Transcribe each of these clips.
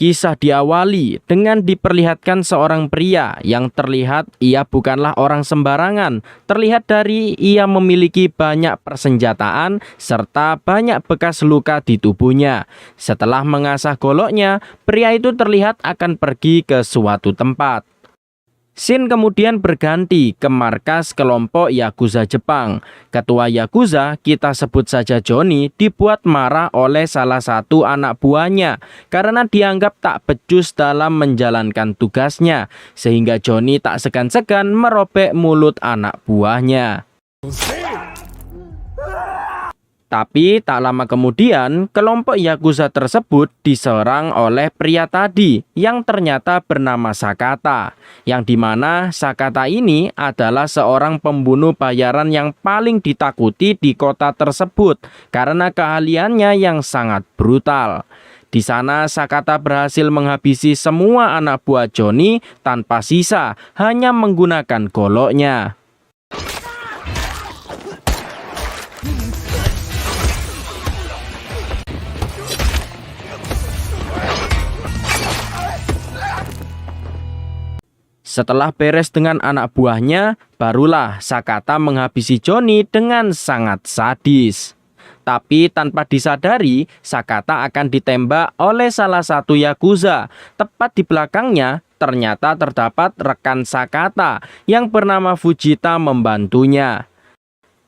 Kisah diawali dengan diperlihatkan seorang pria yang terlihat ia bukanlah orang sembarangan. Terlihat dari ia memiliki banyak persenjataan serta banyak bekas luka di tubuhnya. Setelah mengasah goloknya, pria itu terlihat akan pergi ke suatu tempat. Scene kemudian berganti ke markas kelompok Yakuza Jepang. Ketua Yakuza, kita sebut saja Johnny, dibuat marah oleh salah satu anak buahnya karena dianggap tak becus dalam menjalankan tugasnya, sehingga Johnny tak segan-segan merobek mulut anak buahnya. Tapi tak lama kemudian, kelompok Yakuza tersebut diserang oleh pria tadi yang ternyata bernama Sakata. Yang dimana Sakata ini adalah seorang pembunuh bayaran yang paling ditakuti di kota tersebut karena keahliannya yang sangat brutal. Di sana Sakata berhasil menghabisi semua anak buah Johnny tanpa sisa, hanya menggunakan goloknya. Setelah beres dengan anak buahnya, barulah Sakata menghabisi Johnny dengan sangat sadis. Tapi tanpa disadari, Sakata akan ditembak oleh salah satu Yakuza. Tepat di belakangnya, ternyata terdapat rekan Sakata yang bernama Fujita membantunya.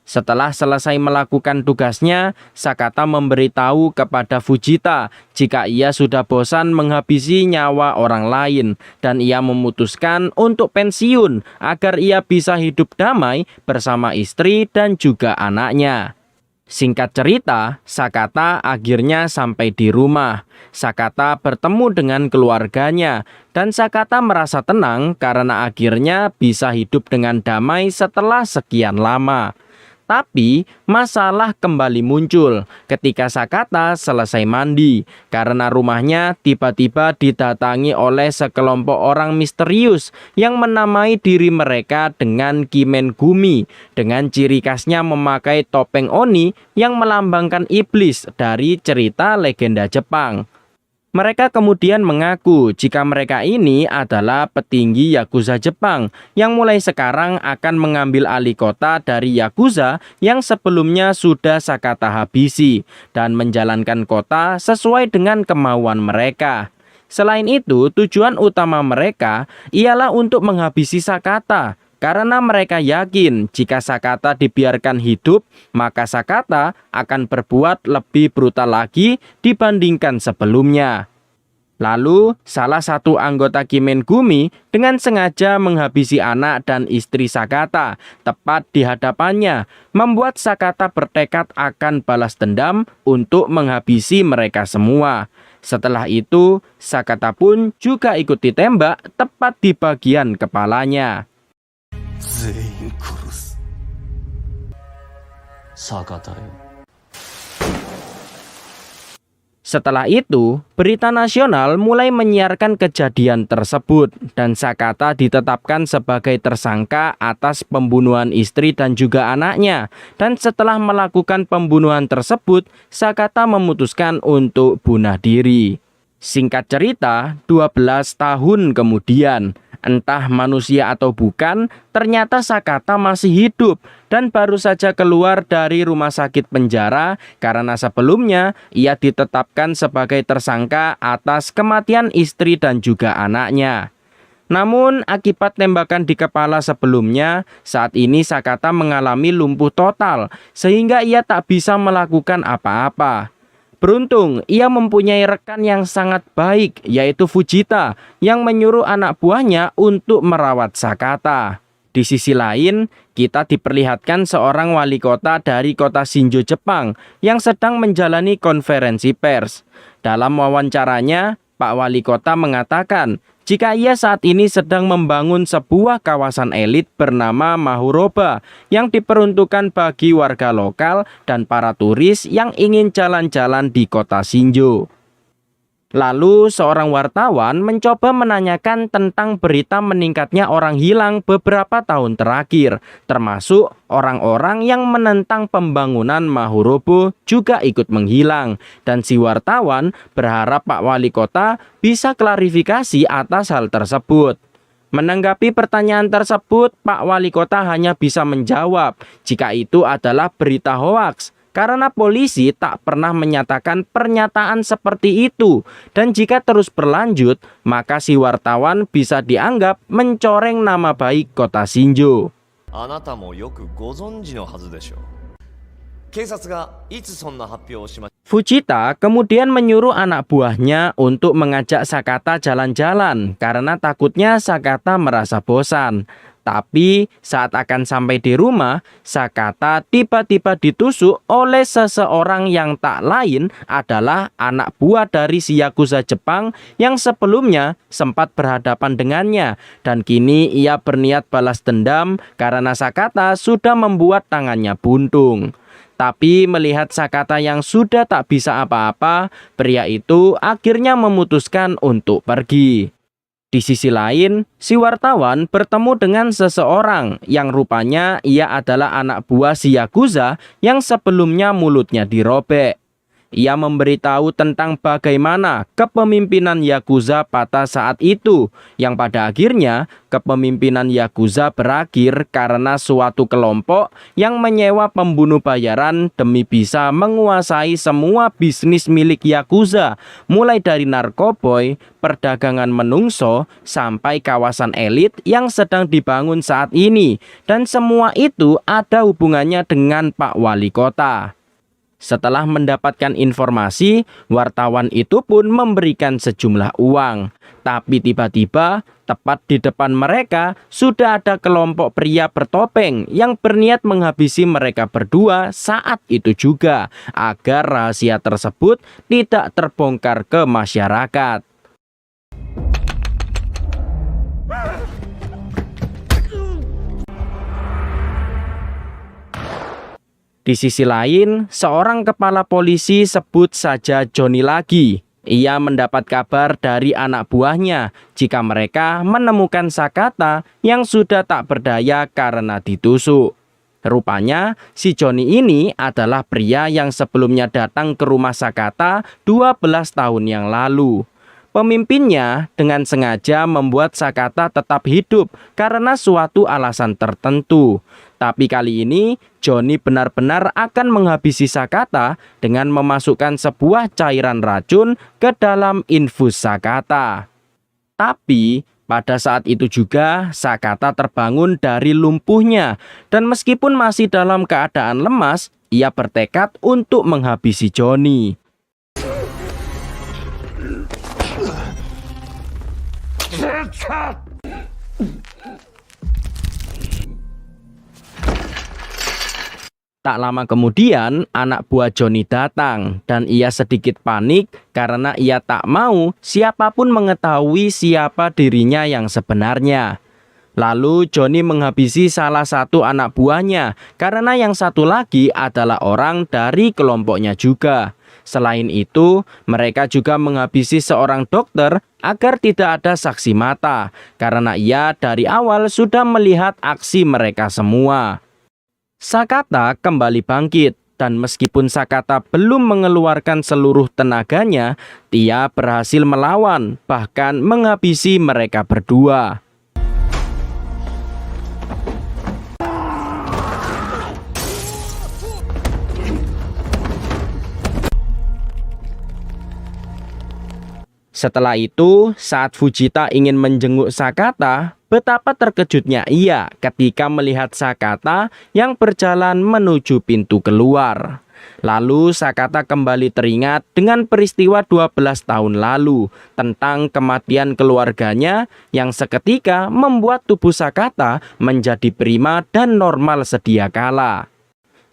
Setelah selesai melakukan tugasnya, Sakata memberitahu kepada Fujita jika ia sudah bosan menghabisi nyawa orang lain dan ia memutuskan untuk pensiun agar ia bisa hidup damai bersama istri dan juga anaknya. Singkat cerita, Sakata akhirnya sampai di rumah. Sakata bertemu dengan keluarganya dan Sakata merasa tenang karena akhirnya bisa hidup dengan damai setelah sekian lama. Tapi masalah kembali muncul ketika Sakata selesai mandi karena rumahnya tiba-tiba didatangi oleh sekelompok orang misterius yang menamai diri mereka dengan Kimen Gumi dengan ciri khasnya memakai topeng oni yang melambangkan iblis dari cerita legenda Jepang. Mereka kemudian mengaku jika mereka ini adalah petinggi Yakuza Jepang yang mulai sekarang akan mengambil alih kota dari Yakuza yang sebelumnya sudah Sakata habisi dan menjalankan kota sesuai dengan kemauan mereka. Selain itu, tujuan utama mereka ialah untuk menghabisi Sakata. Karena mereka yakin jika Sakata dibiarkan hidup, maka Sakata akan berbuat lebih brutal lagi dibandingkan sebelumnya. Lalu, salah satu anggota Kimen Gumi dengan sengaja menghabisi anak dan istri Sakata tepat di hadapannya, membuat Sakata bertekad akan balas dendam untuk menghabisi mereka semua. Setelah itu, Sakata pun juga ikut ditembak tepat di bagian kepalanya. Setelah itu, berita nasional mulai menyiarkan kejadian tersebut dan Sakata ditetapkan sebagai tersangka atas pembunuhan istri dan juga anaknya. Dan setelah melakukan pembunuhan tersebut, Sakata memutuskan untuk bunuh diri. Singkat cerita, 12 tahun kemudian, entah manusia atau bukan, ternyata Sakata masih hidup dan baru saja keluar dari rumah sakit penjara karena sebelumnya ia ditetapkan sebagai tersangka atas kematian istri dan juga anaknya. Namun akibat tembakan di kepala sebelumnya, saat ini Sakata mengalami lumpuh total sehingga ia tak bisa melakukan apa-apa. Beruntung, ia mempunyai rekan yang sangat baik, yaitu Fujita, yang menyuruh anak buahnya untuk merawat Sakata. Di sisi lain, kita diperlihatkan seorang wali kota dari kota Shinjo, Jepang, yang sedang menjalani konferensi pers. Dalam wawancaranya, Pak Wali Kota mengatakan, jika ia saat ini sedang membangun sebuah kawasan elit bernama Mahuroba yang diperuntukkan bagi warga lokal dan para turis yang ingin jalan-jalan di kota Shinjo. Lalu seorang wartawan mencoba menanyakan tentang berita meningkatnya orang hilang beberapa tahun terakhir, termasuk orang-orang yang menentang pembangunan Mahurobo juga ikut menghilang. Dan si wartawan berharap Pak Wali Kota bisa klarifikasi atas hal tersebut. Menanggapi pertanyaan tersebut, Pak Wali Kota hanya bisa menjawab jika itu adalah berita hoaks. Karena polisi tak pernah menyatakan pernyataan seperti itu. Dan jika terus berlanjut, maka si wartawan bisa dianggap mencoreng nama baik kota Shinjo. Fujita kemudian menyuruh anak buahnya untuk mengajak Sakata jalan-jalan karena takutnya Sakata merasa bosan. Tapi saat akan sampai di rumah, Sakata tiba-tiba ditusuk oleh seseorang yang tak lain adalah anak buah dari si Yakuza Jepang yang sebelumnya sempat berhadapan dengannya. Dan kini ia berniat balas dendam karena Sakata sudah membuat tangannya buntung. Tapi melihat Sakata yang sudah tak bisa apa-apa, pria itu akhirnya memutuskan untuk pergi. Di sisi lain, si wartawan bertemu dengan seseorang yang rupanya ia adalah anak buah si Yakuza yang sebelumnya mulutnya dirobek. Ia memberitahu tentang bagaimana kepemimpinan Yakuza pada saat itu, yang pada akhirnya kepemimpinan Yakuza berakhir karena suatu kelompok yang menyewa pembunuh bayaran demi bisa menguasai semua bisnis milik Yakuza, mulai dari narkoboy, perdagangan menungso, sampai kawasan elit yang sedang dibangun saat ini. Dan semua itu ada hubungannya dengan Pak Wali Kota. Setelah mendapatkan informasi, wartawan itu pun memberikan sejumlah uang. Tapi tiba-tiba, tepat di depan mereka, sudah ada kelompok pria bertopeng yang berniat menghabisi mereka berdua saat itu juga, agar rahasia tersebut tidak terbongkar ke masyarakat. Di sisi lain, seorang kepala polisi sebut saja Johnny lagi. Ia mendapat kabar dari anak buahnya jika mereka menemukan Sakata yang sudah tak berdaya karena ditusuk. Rupanya si Johnny ini adalah pria yang sebelumnya datang ke rumah Sakata 12 tahun yang lalu. Pemimpinnya dengan sengaja membuat Sakata tetap hidup karena suatu alasan tertentu. Tapi kali ini Johnny benar-benar akan menghabisi Sakata dengan memasukkan sebuah cairan racun ke dalam infus Sakata. Tapi pada saat itu juga Sakata terbangun dari lumpuhnya dan meskipun masih dalam keadaan lemas, ia bertekad untuk menghabisi Johnny. Tak lama kemudian, anak buah Johnny datang dan ia sedikit panik karena ia tak mau siapapun mengetahui siapa dirinya yang sebenarnya. Lalu Johnny menghabisi salah satu anak buahnya karena yang satu lagi adalah orang dari kelompoknya juga. Selain itu, mereka juga menghabisi seorang dokter agar tidak ada saksi mata karena ia dari awal sudah melihat aksi mereka semua. Sakata kembali bangkit dan meskipun Sakata belum mengeluarkan seluruh tenaganya, dia berhasil melawan bahkan menghabisi mereka berdua. Setelah itu, saat Fujita ingin menjenguk Sakata, betapa terkejutnya ia ketika melihat Sakata yang berjalan menuju pintu keluar. Lalu Sakata kembali teringat dengan peristiwa 12 tahun lalu tentang kematian keluarganya yang seketika membuat tubuh Sakata menjadi prima dan normal sedia kala.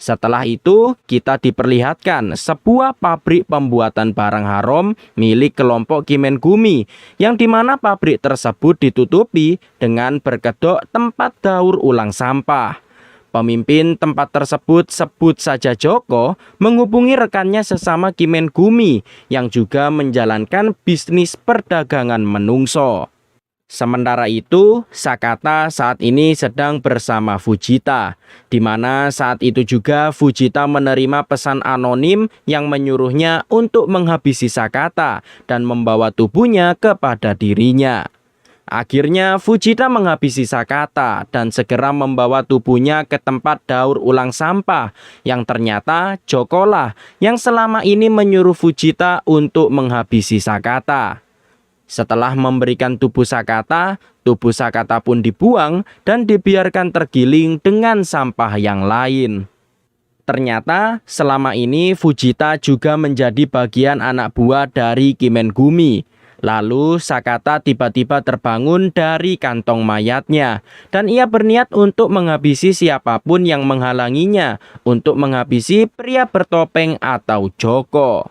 Setelah itu, kita diperlihatkan sebuah pabrik pembuatan barang haram milik kelompok Kimengumi, yang dimana pabrik tersebut ditutupi dengan berkedok tempat daur ulang sampah. Pemimpin tempat tersebut, sebut saja Joko, menghubungi rekannya sesama Kimengumi yang juga menjalankan bisnis perdagangan menungso. Sementara itu, Sakata saat ini sedang bersama Fujita, di mana saat itu juga Fujita menerima pesan anonim yang menyuruhnya untuk menghabisi Sakata dan membawa tubuhnya kepada dirinya. Akhirnya Fujita menghabisi Sakata dan segera membawa tubuhnya ke tempat daur ulang sampah yang ternyata Joko lah yang selama ini menyuruh Fujita untuk menghabisi Sakata. Setelah memberikan tubuh Sakata pun dibuang dan dibiarkan tergiling dengan sampah yang lain. Ternyata selama ini Fujita juga menjadi bagian anak buah dari Kimengumi. Lalu Sakata tiba-tiba terbangun dari kantong mayatnya dan ia berniat untuk menghabisi siapapun yang menghalanginya untuk menghabisi pria bertopeng atau Joko.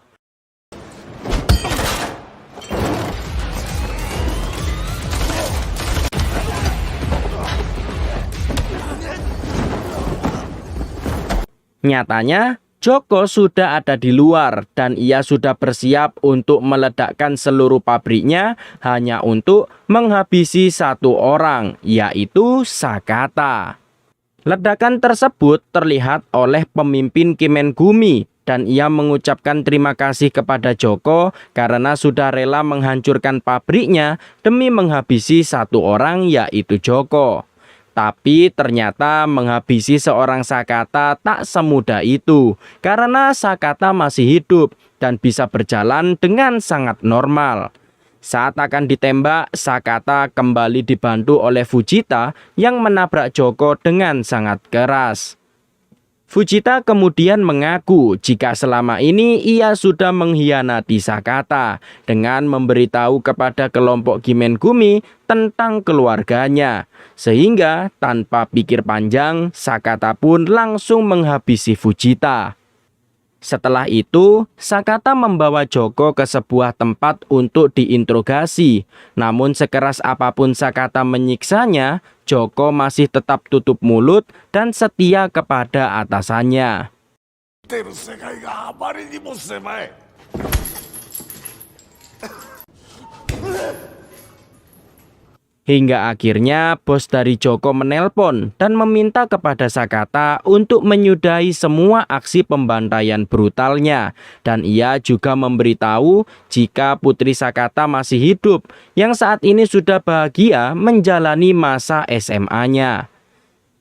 Nyatanya, Joko sudah ada di luar dan ia sudah bersiap untuk meledakkan seluruh pabriknya hanya untuk menghabisi satu orang, yaitu Sakata. Ledakan tersebut terlihat oleh pemimpin Kimengumi dan ia mengucapkan terima kasih kepada Joko karena sudah rela menghancurkan pabriknya demi menghabisi satu orang, yaitu Joko. Tapi ternyata menghabisi seorang Sakata tak semudah itu karena Sakata masih hidup dan bisa berjalan dengan sangat normal. Saat akan ditembak, Sakata kembali dibantu oleh Fujita yang menabrak Joko dengan sangat keras. Fujita kemudian mengaku jika selama ini ia sudah mengkhianati Sakata dengan memberitahu kepada kelompok Kimengumi tentang keluarganya. Sehingga tanpa pikir panjang, Sakata pun langsung menghabisi Fujita. Setelah itu, Sakata membawa Joko ke sebuah tempat untuk diinterogasi. Namun sekeras apapun Sakata menyiksanya, Joko masih tetap tutup mulut dan setia kepada atasannya. Hingga akhirnya bos dari Joko menelpon dan meminta kepada Sakata untuk menyudahi semua aksi pembantaian brutalnya. Dan ia juga memberitahu jika putri Sakata masih hidup yang saat ini sudah bahagia menjalani masa SMA-nya.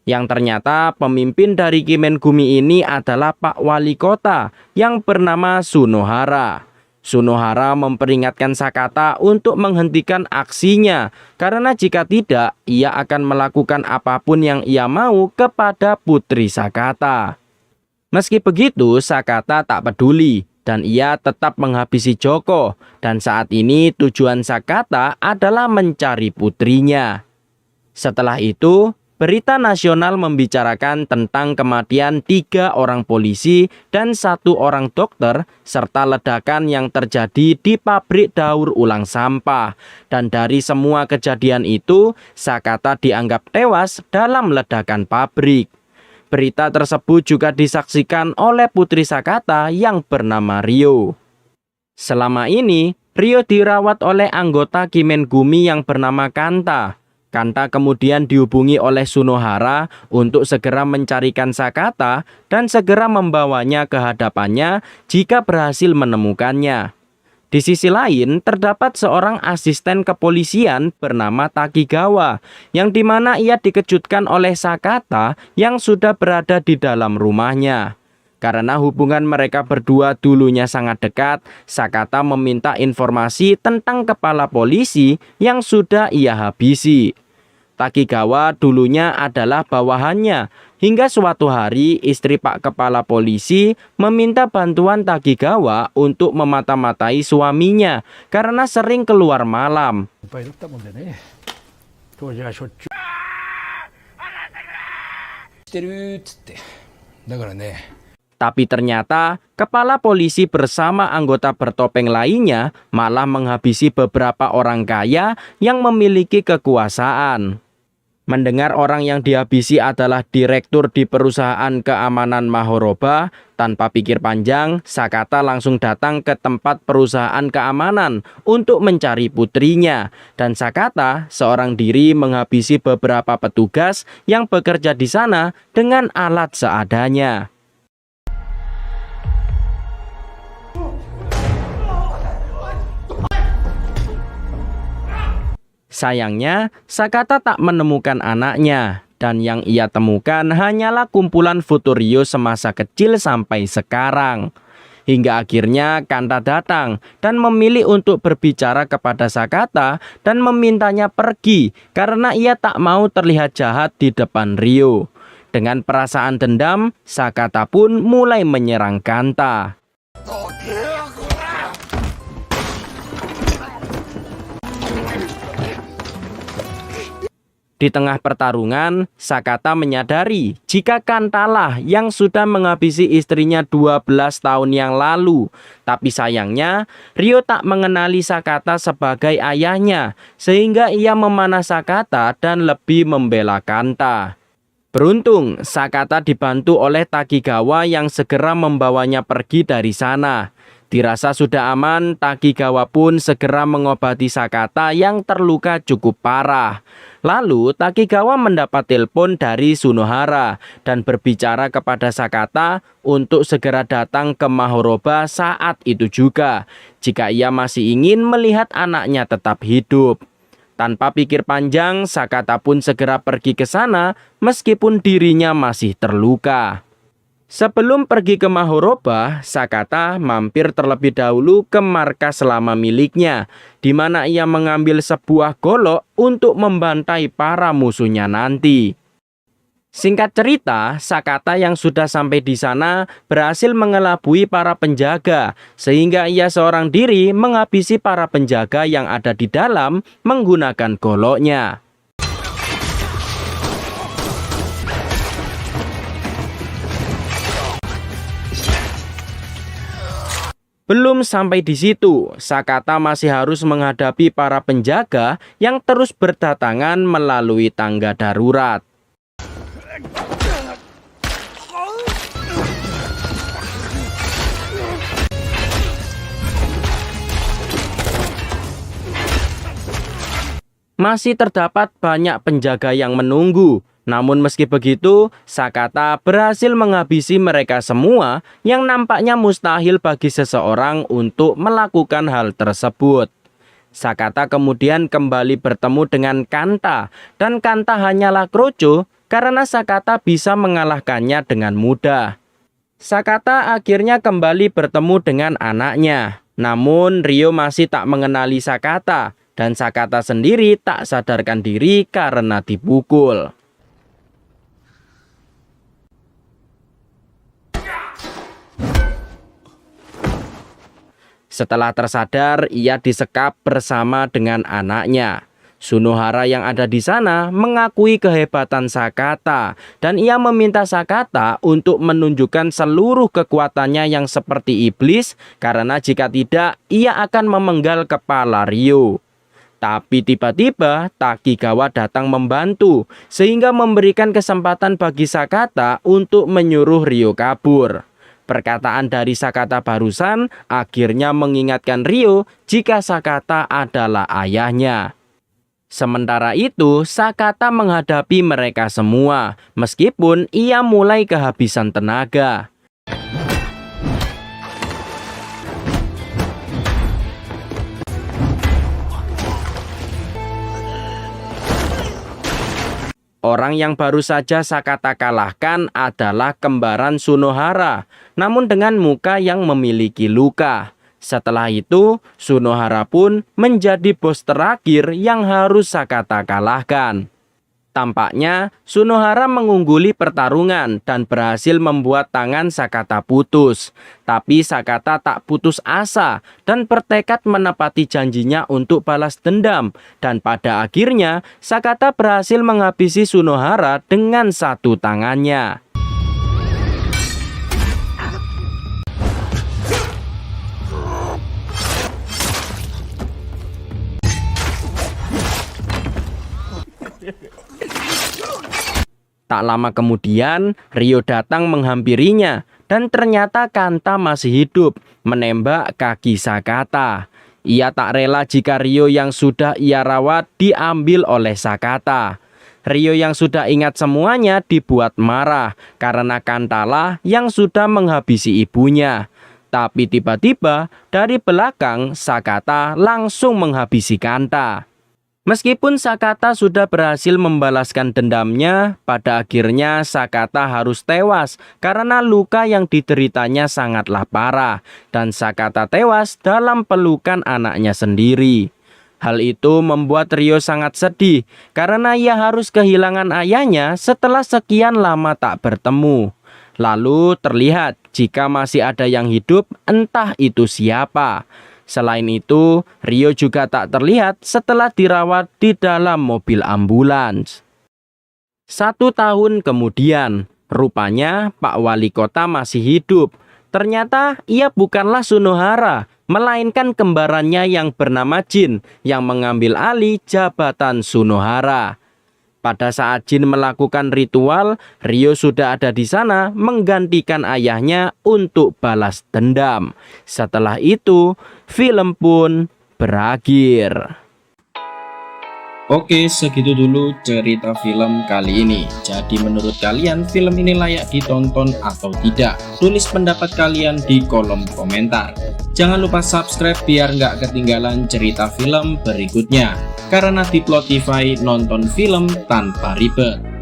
Yang ternyata pemimpin dari Kimengumi ini adalah Pak Wali Kota yang bernama Sunohara. Sunohara memperingatkan Sakata untuk menghentikan aksinya karena jika tidak ia akan melakukan apapun yang ia mau kepada putri Sakata. Meski begitu Sakata tak peduli dan ia tetap menghabisi Joko dan saat ini tujuan Sakata adalah mencari putrinya. Setelah itu berita nasional membicarakan tentang kematian 3 orang polisi dan 1 orang dokter serta ledakan yang terjadi di pabrik daur ulang sampah. Dan dari semua kejadian itu, Sakata dianggap tewas dalam ledakan pabrik. Berita tersebut juga disaksikan oleh putri Sakata yang bernama Ryo. Selama ini, Ryo dirawat oleh anggota Kimengumi yang bernama Kanta. Kanta kemudian dihubungi oleh Sunohara untuk segera mencarikan Sakata dan segera membawanya ke hadapannya jika berhasil menemukannya. Di sisi lain, terdapat seorang asisten kepolisian bernama Takigawa, yang dimana ia dikejutkan oleh Sakata yang sudah berada di dalam rumahnya. Karena hubungan mereka berdua dulunya sangat dekat, Sakata meminta informasi tentang kepala polisi yang sudah ia habisi. Takigawa dulunya adalah bawahannya, hingga suatu hari istri Pak Kepala Polisi meminta bantuan Takigawa untuk memata-matai suaminya karena sering keluar malam. Tapi ternyata kepala polisi bersama anggota bertopeng lainnya malah menghabisi beberapa orang kaya yang memiliki kekuasaan. Mendengar orang yang dihabisi adalah direktur di perusahaan keamanan Mahoroba, tanpa pikir panjang, Sakata langsung datang ke tempat perusahaan keamanan untuk mencari putrinya. Dan Sakata seorang diri menghabisi beberapa petugas yang bekerja di sana dengan alat seadanya. Sayangnya, Sakata tak menemukan anaknya, dan yang ia temukan hanyalah kumpulan foto Ryo semasa kecil sampai sekarang. Hingga akhirnya Kanta datang dan memilih untuk berbicara kepada Sakata dan memintanya pergi karena ia tak mau terlihat jahat di depan Ryo. Dengan perasaan dendam, Sakata pun mulai menyerang Kanta. Di tengah pertarungan, Sakata menyadari jika Kantalah yang sudah menghabisi istrinya 12 tahun yang lalu. Tapi sayangnya, Ryo tak mengenali Sakata sebagai ayahnya, sehingga ia memanah Sakata dan lebih membela Kanta. Beruntung, Sakata dibantu oleh Takigawa yang segera membawanya pergi dari sana. Dirasa sudah aman, Takigawa pun segera mengobati Sakata yang terluka cukup parah. Lalu Takigawa mendapat telepon dari Sunohara dan berbicara kepada Sakata untuk segera datang ke Mahoroba saat itu juga, jika ia masih ingin melihat anaknya tetap hidup. Tanpa pikir panjang, Sakata pun segera pergi ke sana meskipun dirinya masih terluka. Sebelum pergi ke Mahoroba, Sakata mampir terlebih dahulu ke markas lama miliknya, di mana ia mengambil sebuah golok untuk membantai para musuhnya nanti. Singkat cerita, Sakata yang sudah sampai di sana berhasil mengelabui para penjaga, sehingga ia seorang diri menghabisi para penjaga yang ada di dalam menggunakan goloknya. Belum sampai di situ, Sakata masih harus menghadapi para penjaga yang terus berdatangan melalui tangga darurat. Masih terdapat banyak penjaga yang menunggu. Namun meski begitu, Sakata berhasil menghabisi mereka semua yang nampaknya mustahil bagi seseorang untuk melakukan hal tersebut. Sakata kemudian kembali bertemu dengan Kanta, dan Kanta hanyalah kroco karena Sakata bisa mengalahkannya dengan mudah. Sakata akhirnya kembali bertemu dengan anaknya. Namun Ryo masih tak mengenali Sakata, dan Sakata sendiri tak sadarkan diri karena dipukul. Setelah tersadar, ia disekap bersama dengan anaknya. Sunohara yang ada di sana mengakui kehebatan Sakata, dan ia meminta Sakata untuk menunjukkan seluruh kekuatannya yang seperti iblis, karena jika tidak, ia akan memenggal kepala Ryo. Tapi tiba-tiba Takigawa datang membantu, sehingga memberikan kesempatan bagi Sakata untuk menyuruh Ryo kabur. Perkataan dari Sakata barusan akhirnya mengingatkan Ryo jika Sakata adalah ayahnya. Sementara itu, Sakata menghadapi mereka semua, meskipun ia mulai kehabisan tenaga. Orang yang baru saja Sakata kalahkan adalah kembaran Sunohara, namun dengan muka yang memiliki luka. Setelah itu, Sunohara pun menjadi bos terakhir yang harus Sakata kalahkan. Tampaknya, Sunohara mengungguli pertarungan dan berhasil membuat tangan Sakata putus. Tapi Sakata tak putus asa dan bertekad menepati janjinya untuk balas dendam. Dan pada akhirnya, Sakata berhasil menghabisi Sunohara dengan satu tangannya. Tak lama kemudian, Rio datang menghampirinya dan ternyata Kanta masih hidup, menembak kaki Sakata. Ia tak rela jika Rio yang sudah ia rawat diambil oleh Sakata. Rio yang sudah ingat semuanya dibuat marah karena Kantalah yang sudah menghabisi ibunya. Tapi tiba-tiba dari belakang Sakata langsung menghabisi Kanta. Meskipun Sakata sudah berhasil membalaskan dendamnya, pada akhirnya Sakata harus tewas karena luka yang dideritanya sangatlah parah dan Sakata tewas dalam pelukan anaknya sendiri. Hal itu membuat Rio sangat sedih karena ia harus kehilangan ayahnya setelah sekian lama tak bertemu. Lalu terlihat jika masih ada yang hidup, entah itu siapa. Selain itu, Rio juga tak terlihat setelah dirawat di dalam mobil ambulans. 1 tahun kemudian, rupanya Pak Wali Kota masih hidup. Ternyata ia bukanlah Sunohara, melainkan kembarannya yang bernama Jin yang mengambil alih jabatan Sunohara. Pada saat Jin melakukan ritual, Rio sudah ada di sana menggantikan ayahnya untuk balas dendam. Setelah itu, film pun berakhir. Oke, segitu dulu cerita film kali ini. Jadi menurut kalian film ini layak ditonton atau tidak? Tulis pendapat kalian di kolom komentar. Jangan lupa subscribe biar nggak ketinggalan cerita film berikutnya. Karena Diplotify nonton film tanpa ribet.